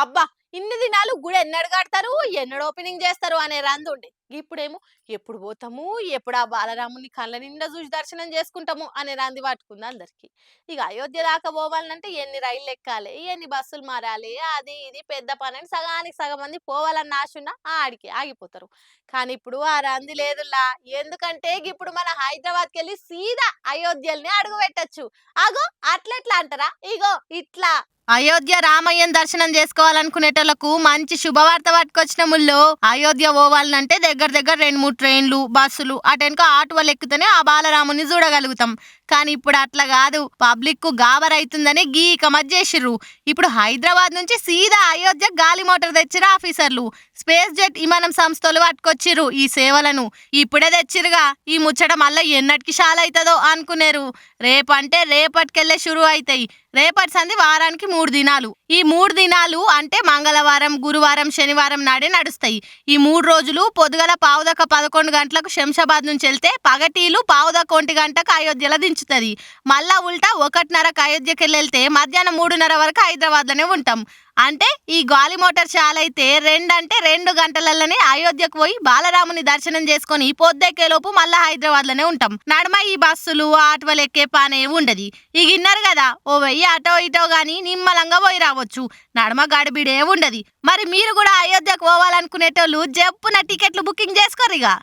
అబ్బా! ఇన్ని దినాలు గుడి ఎన్నడు కడతారు, ఎన్నడు ఓపెనింగ్ చేస్తారు అనే రందుండే. ఇప్పుడేమో ఎప్పుడు పోతాము, ఎప్పుడు ఆ బాలరాముని కళ్ళ నిండా చూసి దర్శనం చేసుకుంటాము అనే రంది పట్టుకుంది అందరికి. ఇక అయోధ్య దాకా పోవాలంటే ఎన్ని రైళ్ళు ఎక్కాలి, ఎన్ని బస్సులు మారాలి, అది ఇది పెద్ద పనని సగానికి సగం మంది పోవాలన్న ఆశ ఉన్న ఆడికి ఆగిపోతారు. కానీ ఇప్పుడు ఆ రంది లేదులా. ఎందుకంటే ఇప్పుడు మన హైదరాబాద్‌కెళ్ళి సీదా అయోధ్యలనే అడుగు పెట్టొచ్చు. అగో అట్లెట్లా అంటారా? ఇగో ఇట్లా. అయోధ్య రామయ్యను దర్శనం చేసుకోవాలనుకునేటోళ్లకు మంచి శుభవార్త పట్టుకొచ్చిన ముల్లో. అయోధ్య పోవాలంటే దగ్గర దగ్గర 2-3 ట్రైన్లు, బస్సులు, అటెనక ఆటోలు ఎక్కితేనే ఆ బాలరాముని చూడగలుగుతాం. కానీ ఇప్పుడు అట్లా కాదు. పబ్లిక్ కు గాబరైతుందని గీకమత్ చేసిర్రు. ఇప్పుడు హైదరాబాద్ నుంచి సీదా అయోధ్య గాలి మోటార్ తెచ్చిర్రు ఆఫీసర్లు. స్పేస్ జెట్ విమానం సంస్థలు పట్టుకొచ్చిర్రు ఈ సేవలను. ఇప్పుడే తెచ్చిరుగా. ఈ ముచ్చట మళ్ళా ఎన్నటికి షాలైతదో అనుకునేరు. రేపంటే రేపటికెళ్ళే షురు అవుతాయి. రేపటి సంది వారానికి 3 దినాలు. ఈ 3 దినాలు అంటే మంగళవారం, గురువారం, శనివారం నాడే నడుస్తాయి. ఈ 3 రోజులు పొద్దుగల 10:11 గంటలకు శంషాబాద్ నుంచి వెళ్తే పగటీలు 10:1 గంటకు అయోధ్యలో దించుతుంది. మళ్ళా ఉల్టా 1:30కు అయోధ్యకి వెళ్తే మధ్యాహ్నం 3:30 వరకు హైదరాబాద్ లోనే ఉంటాం. అంటే ఈ గాలి మోటార్ చాలైతే 2 గంటలలోనే అయోధ్యకు పోయి బాలరాముని దర్శనం చేసుకొని పొద్దెక్కేలోపు మళ్ళా హైదరాబాద్ లోనే ఉంటాం. నడమ ఈ బస్సులు ఆటోలు ఎక్కే పనే ఉండదు. ఇక ఇన్నారు కదా, ఓ వెయ్యి అటో ఇటో గాని నిమ్మలంగా పోయి రావచ్చు. నడమ గడిబిడే ఉండదు. మరి మీరు కూడా అయోధ్యకు పోవాలనుకునేటోళ్ళు జప్పున టికెట్లు బుకింగ్ చేసుకోరిగా.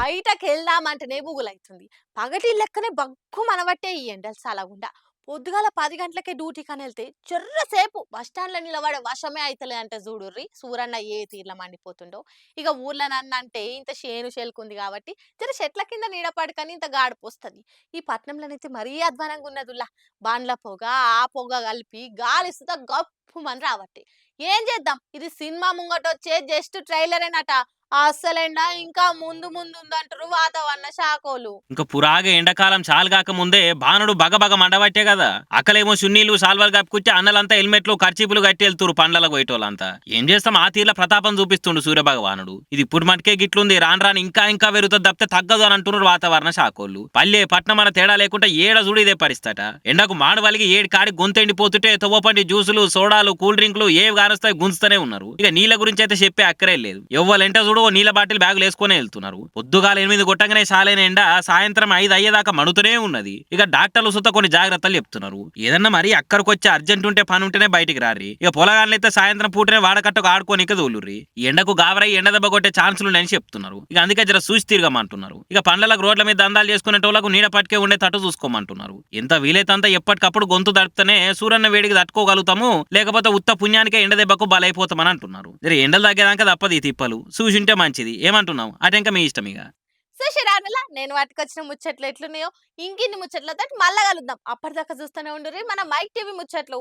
బయటకు వెళ్దామంటేనే బుగులైతుంది. పగటి లెక్కనే బగ్గు మనబట్టే ఈ ఎండలు సలగుండా. పొద్దుగాల 10 గంటలకే డ్యూటీ కని వెళ్తే చెర్రసేపు బస్టాండ్లో నిలబడే వశమే అవుతలే అంటే చూడుర్రి సూరన్న ఏ తీర్ల మండిపోతుండో. ఇక ఊర్లో నన్నంటే ఇంత చేను చెలుకుంది కాబట్టి జర చెట్ల కింద నీడపడుకని ఇంత గాడుపు వస్తుంది. ఈ పట్నంలోనైతే మరీ అధ్వానంగా ఉన్నదుల్లా. బాండ్ల పొగ ఆ పొగ కలిపి గాలి సుత గప్పు మని రావట్టే. ఏం చేద్దాం, ఇది సినిమా ముంగటొచ్చే జస్ట్ ట్రైలరేనట. అస్సలెండ ఇంకా ముందు ముందు ఉందంటారు వాతావరణ శాఖోలు. ఇంకా పురాగా ఎండాకాలం చాలుగాక ముందే బాణుడు బగబగ మండబట్టే కదా. అక్కలేమో సున్నీలు సాల్వాలు కప్పుకుంటే అన్నలంతా హెల్మెట్లు ఖర్చీపులు కట్టి వెళ్తురు పండ్లకు పోయేటోళ్ళంతా. ఏం చేస్తాం, ఆ తీర్ల ప్రతాపం చూపిస్తుండు సూర్యభగవానుడు. ఇది ఇప్పుడు మటుకే గిట్లుంది, రాను రాను ఇంకా ఇంకా పెరుగుతుంది తప్పితే తగ్గదు అని అంటున్నారు వాతావరణ శాఖోళ్ళు. పల్లె పట్నం అన్న తేడా లేకుండా ఏడ చూడు ఇదే పరిస్థిత. ఎండకు మాడవలిగి ఏడు కాడి గొంతెండిపోతుంటే తవ్వపండి జ్యూసులు, సోడాలు, కూల్ డ్రింకులు ఏవి కానొస్తాయి గుంజుతూనే ఉన్నారు. ఇక నీళ్ళ గురించి అయితే చెప్పే అక్కరే లేదు. ఎవ్వలంటే చూడు నీళ్ళ బాటిల్ బ్యాగులు వేసుకునే వెళ్తున్నారు. పొద్దుగాల 8 కొట్టంగానే సాలైన ఎండ సాయంత్రం 5 అయ్యేదాకా మడుతూనే ఉన్నది. ఇక డాక్టర్లు సుత కొన్ని జాగ్రత్తలు చెప్తున్నారు. ఏదన్నా మరి అక్కడికి వచ్చి అర్జెంట్ ఉంటే పని ఉంటేనే బయటికి రారి. ఇక పొలగాళ్ళైతే సాయంత్రం పూటనే వాడకట్టకు ఆడుకోనిక దోలుర్రి. ఎండకు గాబరై ఎండ దెబ్బ కొట్టే ఛాన్సులు ఉన్నాయని చెప్తున్నారు. ఇక అందుకే జర చూసి తిరగమంటున్నారు. ఇక పండ్లకు రోడ్ల మీద దందాలు చేసుకునేటోళ్లకు నీడ పట్టుకే ఉండే తట్టు చూసుకోమంటున్నారు. ఎంత వీలైతే అంతా ఎప్పటికప్పుడు గొంతు తడిపితేనే సూర్యన్న వేడికి తట్టుకోగలుగుతాము, లేకపోతే ఉత్త పుణ్యానికే ఎండ దెబ్బకు బలైపోతామని అంటున్నారు. జర ఎండలు తగ్గేదాకా తప్పదు ఈ తిప్పలు. చూసింటే మంచిది. ఏమంటున్నావు? అటెంక మీ ఇష్టం. ఇక సుశిరానుల నేను పట్టుకొచ్చిన ముచ్చట్లు ఎట్లున్నాయో ఇంకిన్ని ముచ్చట్లతో మళ్ళా కలుద్దాం. అప్పటిదాకా చూస్తూనే ఉండుర్రి మన మైక్ టీవీ ముచ్చట్లు.